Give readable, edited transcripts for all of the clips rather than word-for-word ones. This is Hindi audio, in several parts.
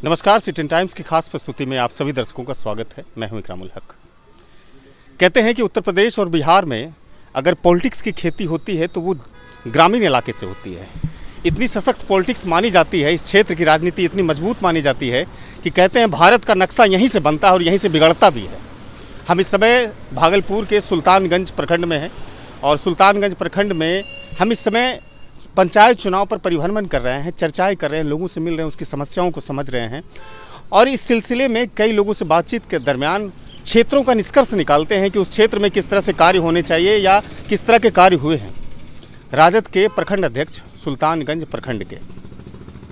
नमस्कार, सिटी टाइम्स की खास प्रस्तुति में आप सभी दर्शकों का स्वागत है। मैं हूं इकरामुल हक। कहते हैं कि उत्तर प्रदेश और बिहार में अगर पॉलिटिक्स की खेती होती है तो वो ग्रामीण इलाके से होती है। इतनी सशक्त पॉलिटिक्स मानी जाती है, इस क्षेत्र की राजनीति इतनी मजबूत मानी जाती है कि कहते हैं भारत का नक्शा यहीं से बनता है और यहीं से बिगड़ता भी है। हम इस समय भागलपुर के सुल्तानगंज प्रखंड में हैं और सुल्तानगंज प्रखंड में हम इस समय पंचायत चुनाव पर परिभ्रमण कर रहे हैं, चर्चाएं कर रहे हैं, लोगों से मिल रहे हैं, उसकी समस्याओं को समझ रहे हैं और इस सिलसिले में कई लोगों से बातचीत के दरमियान क्षेत्रों का निष्कर्ष निकालते हैं कि उस क्षेत्र में किस तरह से कार्य होने चाहिए या किस तरह के कार्य हुए हैं। राजद के प्रखंड अध्यक्ष सुल्तानगंज प्रखंड के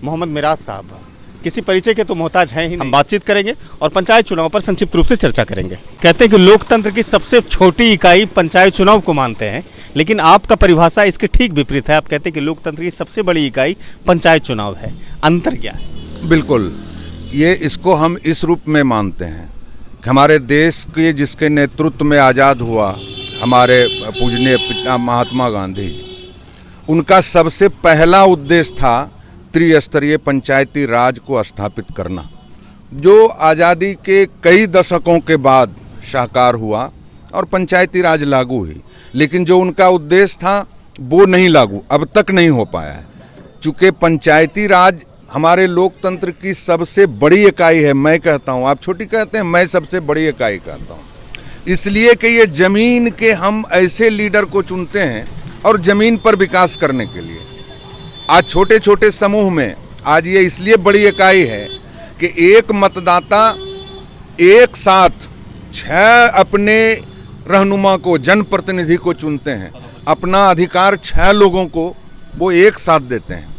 मोहम्मद मिराज साहब किसी परिचय के तो मोहताज हैं ही नहीं। हम बातचीत करेंगे और पंचायत चुनाव पर संक्षिप्त रूप से चर्चा करेंगे। कहते हैं कि लोकतंत्र की सबसे छोटी इकाई पंचायत चुनाव को मानते हैं, लेकिन आपका परिभाषा इसके ठीक विपरीत है। आप कहते हैं कि लोकतंत्र की सबसे बड़ी इकाई पंचायत चुनाव है। अंतर क्या है? बिल्कुल, ये इसको हम इस रूप में मानते हैं कि हमारे देश के जिसके नेतृत्व में आज़ाद हुआ हमारे पूजनीय पिता महात्मा गांधी, उनका सबसे पहला उद्देश्य था त्रिस्तरीय पंचायती राज को स्थापित करना, जो आज़ादी के कई दशकों के बाद साकार हुआ और पंचायती राज लागू हुई। लेकिन जो उनका उद्देश्य था वो नहीं लागू, अब तक नहीं हो पाया है। चूँकि पंचायती राज हमारे लोकतंत्र की सबसे बड़ी इकाई है, मैं कहता हूँ, आप छोटी कहते हैं, मैं सबसे बड़ी इकाई कहता हूँ, इसलिए कि ये ज़मीन के हम ऐसे लीडर को चुनते हैं और ज़मीन पर विकास करने के लिए। आज छोटे छोटे समूह में आज ये इसलिए बड़ी इकाई है कि एक मतदाता एक साथ 6 अपने रहनुमा को, जनप्रतिनिधि को चुनते हैं। अपना अधिकार 6 लोगों को वो एक साथ देते हैं।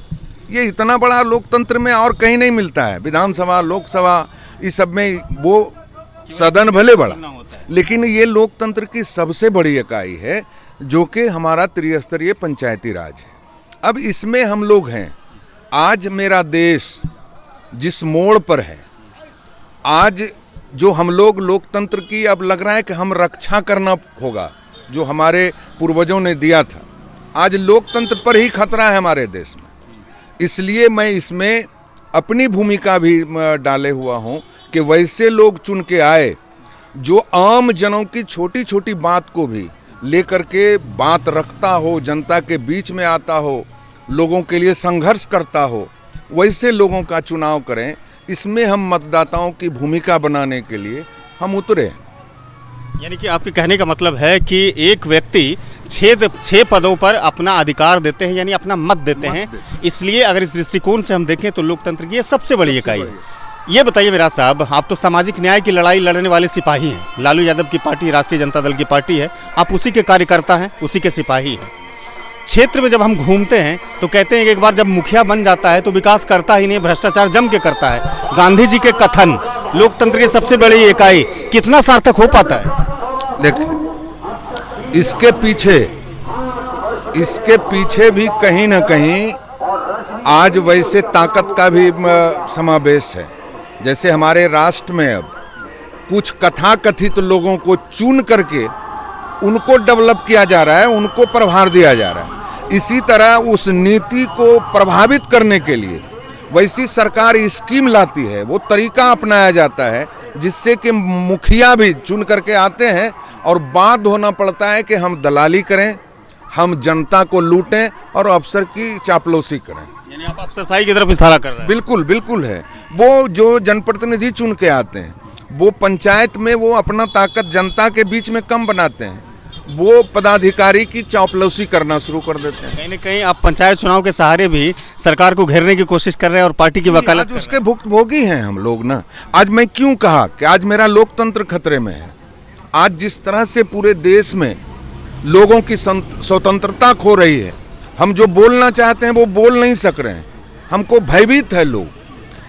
ये इतना बड़ा लोकतंत्र में और कहीं नहीं मिलता है। विधानसभा, लोकसभा, इस सब में वो सदन भले बड़ा, लेकिन ये लोकतंत्र की सबसे बड़ी इकाई है जो कि हमारा त्रिस्तरीय पंचायती राज है। अब इसमें हम लोग हैं। आज मेरा देश जिस मोड़ पर है, आज जो हम लोग लोकतंत्र की अब लग रहा है कि हम रक्षा करना होगा, जो हमारे पूर्वजों ने दिया था, आज लोकतंत्र पर ही खतरा है हमारे देश में। इसलिए मैं इसमें अपनी भूमिका भी डाले हुआ हूँ कि वैसे लोग चुन के आए जो आम जनों की छोटी छोटी बात को भी लेकर के बात रखता हो, जनता के बीच में आता हो, लोगों के लिए संघर्ष करता हो, वैसे लोगों का चुनाव करें। इसमें हम मतदाताओं की भूमिका बनाने के लिए हम उतरे। यानी कि आपके कहने का मतलब है कि एक व्यक्ति 6 पदों पर अपना अधिकार देते हैं, यानी अपना मत देते हैं। इसलिए अगर इस दृष्टिकोण से हम देखें तो लोकतंत्र की ये सबसे बड़ी इकाई है। ये बताइए मिराज साहब, आप तो सामाजिक न्याय की लड़ाई लड़ने वाले सिपाही हैं। लालू यादव की पार्टी राष्ट्रीय जनता दल की पार्टी है, आप उसी के कार्यकर्ता हैं, उसी के सिपाही हैं। क्षेत्र में जब हम घूमते हैं तो कहते हैं कि एक बार जब मुखिया बन जाता है तो विकास करता ही नहीं, भ्रष्टाचार जम के करता है। गांधी जी के कथन लोकतंत्र की सबसे बड़ी इकाई कितना सार्थक हो पाता है? देखिए, इसके पीछे भी कहीं ना कहीं आज वैसे ताकत का भी समावेश है। जैसे हमारे राष्ट्र में अब कुछ कथाकथित लोगों को चुन करके उनको डेवलप किया जा रहा है, उनको प्रभार दिया जा रहा है। इसी तरह उस नीति को प्रभावित करने के लिए वैसी सरकार स्कीम लाती है, वो तरीका अपनाया जाता है जिससे कि मुखिया भी चुन करके आते हैं और बाध्य होना पड़ता है कि हम दलाली करें, हम जनता को लूटें और अफसर की चापलूसी करें। यानी आप अफसरशाही की तरफ इशारा कर रहे हैं? बिल्कुल बिल्कुल है। वो जो जनप्रतिनिधि चुन के आते हैं वो पंचायत में वो अपना ताकत जनता के बीच में कम बनाते हैं, वो पदाधिकारी की चापलूसी करना शुरू कर देते हैं। कहीं ना कहीं आप पंचायत चुनाव के सहारे भी सरकार को घेरने की कोशिश कर रहे हैं और पार्टी की वकालत। आज उसके भुक्तभोगी हैं हम लोग ना। आज मैं क्यों कहा कि आज मेरा लोकतंत्र खतरे में है। आज जिस तरह से पूरे देश में लोगों की स्वतंत्रता खो रही है, हम जो बोलना चाहते हैं वो बोल नहीं सक रहे हैं, हमको भयभीत है लोग।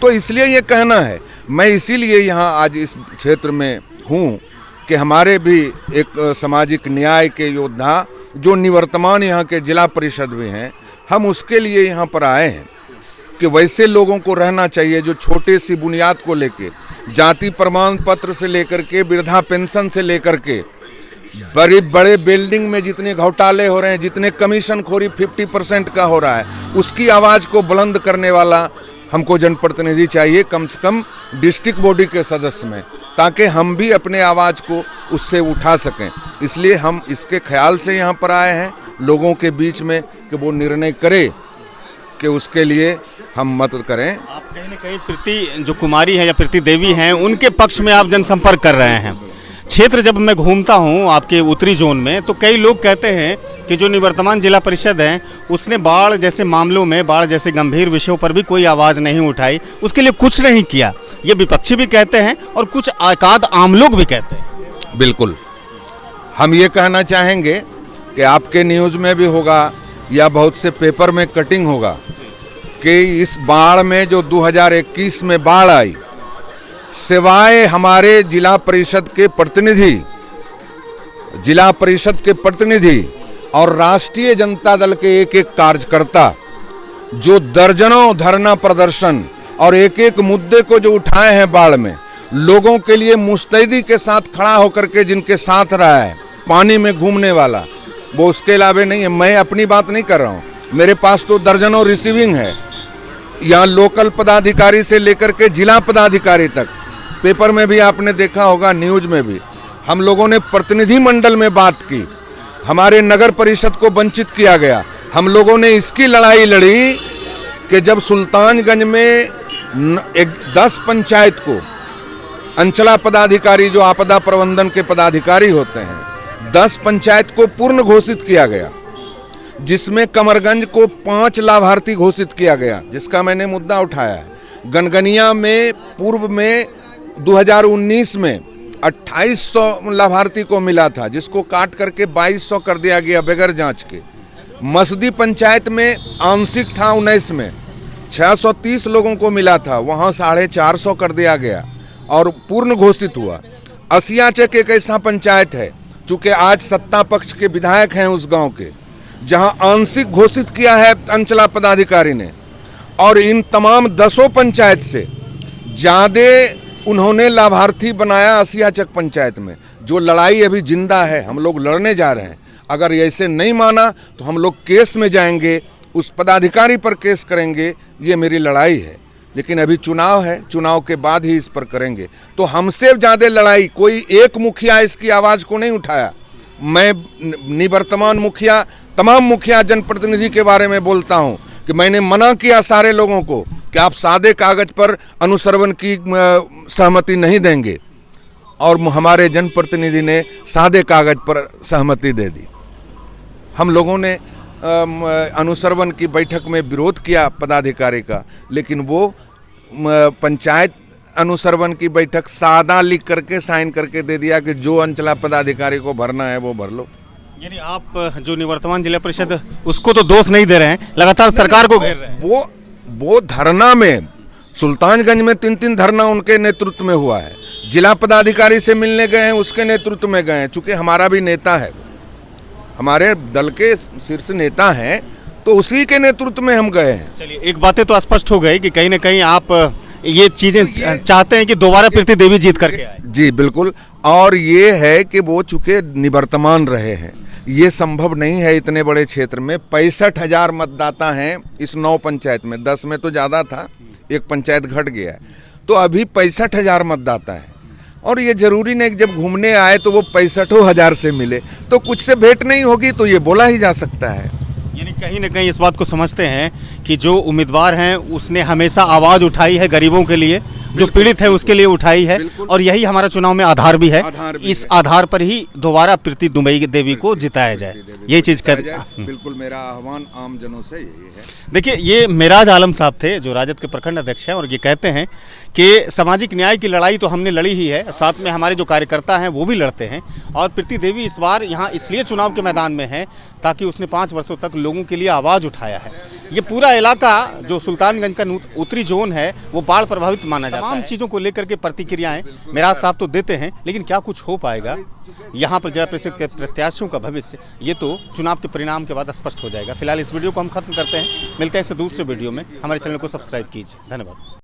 तो इसलिए ये कहना है, मैं इसीलिए यहाँ आज इस क्षेत्र में हूँ कि हमारे भी एक सामाजिक न्याय के योद्धा जो निवर्तमान यहाँ के जिला परिषद में हैं, हम उसके लिए यहाँ पर आए हैं कि वैसे लोगों को रहना चाहिए जो छोटे सी बुनियाद को लेके, जाति प्रमाण पत्र से लेकर के वृद्धा पेंशन से लेकर के बड़े बड़े बिल्डिंग में जितने घोटाले हो रहे हैं, जितने कमीशन खोरी 50% का हो रहा है, उसकी आवाज़ को बुलंद करने वाला हमको जनप्रतिनिधि चाहिए कम से कम डिस्ट्रिक्ट बॉडी के सदस्य में, ताकि हम भी अपने आवाज़ को उससे उठा सकें। इसलिए हम इसके ख्याल से यहाँ पर आए हैं लोगों के बीच में कि वो निर्णय करे कि उसके लिए हम मत करें। आप कहीं ना कहीं प्रीति जो कुमारी है या प्रीति देवी हैं उनके पक्ष में आप जनसंपर्क कर रहे हैं। क्षेत्र जब मैं घूमता हूं आपके उत्तरी जोन में तो कई लोग कहते हैं कि जो निवर्तमान जिला परिषद है उसने बाढ़ जैसे मामलों में, बाढ़ जैसे गंभीर विषयों पर भी कोई आवाज़ नहीं उठाई, उसके लिए कुछ नहीं किया। ये विपक्षी भी कहते हैं और कुछ एकाध आम लोग भी कहते हैं। बिल्कुल, हम ये कहना चाहेंगे कि आपके न्यूज़ में भी होगा या बहुत से पेपर में कटिंग होगा कि इस बाढ़ में जो 2021 में बाढ़ आई, सिवाय हमारे जिला परिषद के प्रतिनिधि और राष्ट्रीय जनता दल के एक एक कार्यकर्ता जो दर्जनों धरना प्रदर्शन और एक एक मुद्दे को जो उठाए हैं बाढ़ में, लोगों के लिए मुस्तैदी के साथ खड़ा होकर के जिनके साथ रहा है, पानी में घूमने वाला, वो उसके अलावे नहीं है। मैं अपनी बात नहीं कर रहा हूँ, मेरे पास तो दर्जनों रिसीविंग है, यहाँ लोकल पदाधिकारी से लेकर के जिला पदाधिकारी तक। पेपर में भी आपने देखा होगा, न्यूज में भी हम लोगों ने प्रतिनिधि मंडल में बात की, हमारे नगर परिषद को वंचित किया गया। हम लोगों ने इसकी लड़ाई लड़ी कि जब सुल्तानगंज में 10 पंचायत को अंचला पदाधिकारी जो आपदा प्रबंधन के पदाधिकारी होते हैं, 10 पंचायत को पूर्ण घोषित किया गया, जिसमें कमरगंज को 5 लाभार्थी घोषित किया गया, जिसका मैंने मुद्दा उठाया है। गनगनिया में पूर्व में 2019 में 2800 लाभार्थी को मिला था, जिसको काट करके 2200 कर दिया गया बगैर जांच के। मसदी पंचायत में आंशिक था 19 में 630 लोगों को मिला था, वहाँ 450 कर दिया गया और पूर्ण घोषित हुआ। असियाचक एक ऐसा पंचायत है, चूँकि आज सत्ता पक्ष के विधायक हैं उस गांव के, जहां आंशिक घोषित किया है अंचला पदाधिकारी ने, और इन तमाम 10 पंचायत से ज़्यादा उन्होंने लाभार्थी बनाया असियाचक पंचायत में। जो लड़ाई अभी जिंदा है, हम लोग लड़ने जा रहे हैं। अगर ऐसे नहीं माना तो हम लोग केस में जाएंगे, उस पदाधिकारी पर केस करेंगे, ये मेरी लड़ाई है। लेकिन अभी चुनाव है, चुनाव के बाद ही इस पर करेंगे। तो हमसे ज़्यादा लड़ाई कोई एक मुखिया इसकी आवाज़ को नहीं उठाया। मैं निवर्तमान मुखिया, तमाम मुखिया जनप्रतिनिधि के बारे में बोलता हूं कि मैंने मना किया सारे लोगों को कि आप सादे कागज पर अनुश्रवण की सहमति नहीं देंगे, और हमारे जनप्रतिनिधि ने सादे कागज पर सहमति दे दी। हम लोगों ने अनुश्रवण की बैठक में विरोध किया पदाधिकारी का, लेकिन वो पंचायत अनुश्रवण की बैठक सादा लिख करके साइन करके दे दिया कि जो अंचला पदाधिकारी को भरना है वो भर लो। यानी आप जो निवर्तमान जिला परिषद उसको तो दोष नहीं दे रहे हैं, लगातार सरकार को घेर रहे हैं। वो धरना में सुल्तानगंज में 3 धरना उनके नेतृत्व में हुआ है। जिला पदाधिकारी से मिलने गए हैं, उसके नेतृत्व में गए हैं। चूंकि हमारा भी नेता है, हमारे दल के शीर्ष नेता हैं, तो उसी के नेतृत्व में हम गए हैं। चलिए, एक बातें तो स्पष्ट हो गई कि कहीं ना कहीं आप ये चीजें चाहते हैं कि दोबारा प्रीति देवी जीत करके आए। जी बिल्कुल, और ये है कि वो चूंकि निवर्तमान रहे हैं, ये संभव नहीं है इतने बड़े क्षेत्र में। 65,000 मतदाता हैं इस 9 पंचायत में, 10 में तो ज़्यादा था, एक पंचायत घट गया है, तो अभी 65,000 मतदाता है। और ये जरूरी नहीं कि जब घूमने आए तो वो 65,000 से मिले, तो कुछ से भेंट नहीं होगी तो ये बोला ही जा सकता है। यानी कहीं ना कहीं इस बात को समझते हैं कि जो उम्मीदवार हैं उसने हमेशा आवाज़ उठाई है गरीबों के लिए, जो पीड़ित है उसके लिए उठाई है, और यही हमारा चुनाव में आधार भी है। इस आधार पर ही दोबारा प्रीति देवी को जिताया जाए, ये चीज़ कर। बिल्कुल, मेरा आह्वान आम जनों से यही है। देखिए, ये मेराज आलम साहब थे जो राजद के प्रखंड अध्यक्ष हैं, और ये कहते हैं कि सामाजिक न्याय की लड़ाई तो हमने लड़ी ही है, साथ में हमारे जो कार्यकर्ता हैं वो भी लड़ते हैं। और प्रीति देवी इस बार यहाँ इसलिए चुनाव के मैदान में है ताकि उसने 5 वर्षों तक लोगों के लिए आवाज़ उठाया है। ये पूरा इलाका जो सुल्तानगंज का उत्तरी जोन है वो बाढ़ प्रभावित माना जाता है। तमाम चीज़ों को लेकर के प्रतिक्रियाएं मेराज साहब तो देते हैं, लेकिन क्या कुछ हो पाएगा यहाँ पर जिला परिषद के प्रत्याशियों का भविष्य, ये तो चुनाव के परिणाम के बाद स्पष्ट हो जाएगा। फिलहाल इस वीडियो को हम खत्म करते हैं, मिलते हैं इससे दूसरे वीडियो में। हमारे चैनल को सब्सक्राइब कीजिए। धन्यवाद।